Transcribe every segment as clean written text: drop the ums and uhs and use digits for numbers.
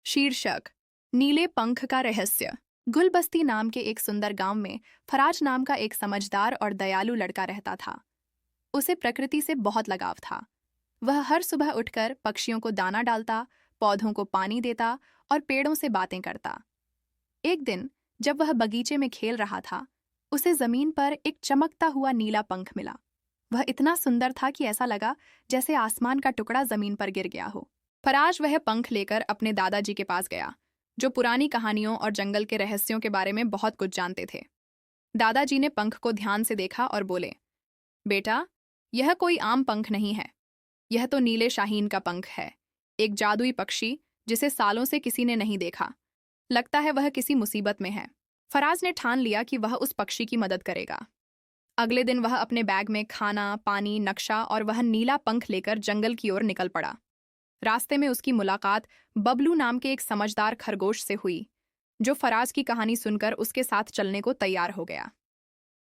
शीर्षक नीले पंख का रहस्य। गुलबस्ती नाम के एक सुंदर गांव में फराज नाम का एक समझदार और दयालु लड़का रहता था। उसे प्रकृति से बहुत लगाव था। वह हर सुबह उठकर पक्षियों को दाना डालता, पौधों को पानी देता और पेड़ों से बातें करता। एक दिन जब वह बगीचे में खेल रहा था, उसे जमीन पर एक चमकता हुआ नीला पंख मिला। वह इतना सुंदर था कि ऐसा लगा जैसे आसमान का टुकड़ा जमीन पर गिर गया हो। फराज वह पंख लेकर अपने दादाजी के पास गया, जो पुरानी कहानियों और जंगल के रहस्यों के बारे में बहुत कुछ जानते थे। दादाजी ने पंख को ध्यान से देखा और बोले, बेटा, यह कोई आम पंख नहीं है। यह तो नीले शाहीन का पंख है, एक जादुई पक्षी जिसे सालों से किसी ने नहीं देखा। लगता है वह किसी मुसीबत में है। फराज ने ठान लिया कि वह उस पक्षी की मदद करेगा। अगले दिन वह अपने बैग में खाना, पानी, नक्शा और वह नीला पंख लेकर जंगल की ओर निकल पड़ा। रास्ते में उसकी मुलाकात बबलू नाम के एक समझदार खरगोश से हुई, जो फराज की कहानी सुनकर उसके साथ चलने को तैयार हो गया।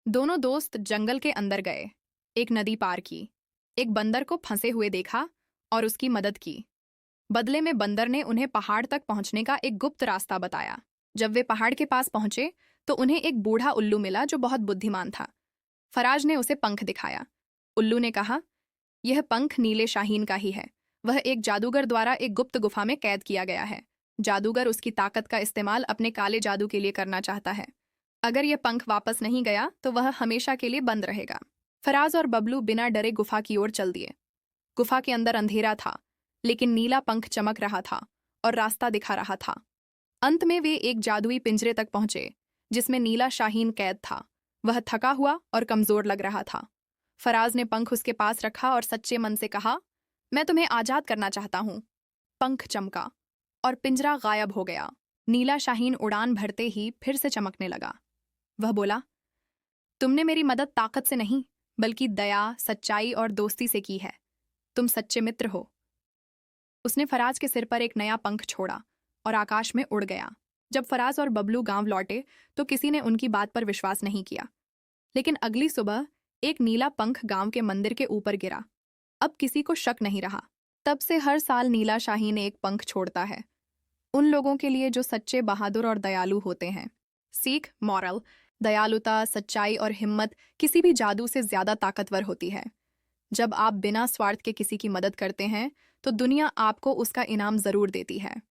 दोनों दोस्त जंगल के अंदर गए, एक नदी पार की, एक बंदर को फंसे हुए देखा और उसकी मदद की। बदले में बंदर ने उन्हें पहाड़ तक पहुंचने का एक गुप्त रास्ता बताया। जब वे पहाड़ के पास पहुंचे तो उन्हें एक बूढ़ा उल्लू मिला जो बहुत बुद्धिमान था। फराज ने उसे पंख दिखाया। उल्लू ने कहा, यह पंख नीले शाहीन का ही है। वह एक जादूगर द्वारा एक गुप्त गुफा में कैद किया गया है। जादूगर उसकी ताकत का इस्तेमाल अपने काले जादू के लिए करना चाहता है। अगर यह पंख वापस नहीं गया तो वह हमेशा के लिए बंद रहेगा। फराज और बबलू बिना डरे गुफा की ओर चल दिए। गुफा के अंदर अंधेरा था, लेकिन नीला पंख चमक रहा था और रास्ता दिखा रहा था। अंत में वे एक जादुई पिंजरे तक पहुंचे, जिसमें नीला शाहीन कैद था। वह थका हुआ और कमजोर लग रहा था। फराज ने पंख उसके पास रखा और सच्चे मन से कहा, मैं तुम्हें आजाद करना चाहता हूं। पंख चमका और पिंजरा गायब हो गया। नीला शाहीन उड़ान भरते ही फिर से चमकने लगा। वह बोला, तुमने मेरी मदद ताकत से नहीं, बल्कि दया, सच्चाई और दोस्ती से की है। तुम सच्चे मित्र हो। उसने फराज के सिर पर एक नया पंख छोड़ा और आकाश में उड़ गया। जब फराज और बबलू गांव लौटे तो किसी ने उनकी बात पर विश्वास नहीं किया। लेकिन अगली सुबह एक नीला पंख गांव के मंदिर के ऊपर गिरा। अब किसी को शक नहीं रहा। तब से हर साल नीला शाहीन एक पंख छोड़ता है, उन लोगों के लिए जो सच्चे, बहादुर और दयालु होते हैं। सीख, मॉरल: दयालुता, सच्चाई और हिम्मत किसी भी जादू से ज्यादा ताकतवर होती है। जब आप बिना स्वार्थ के किसी की मदद करते हैं तो दुनिया आपको उसका इनाम जरूर देती है।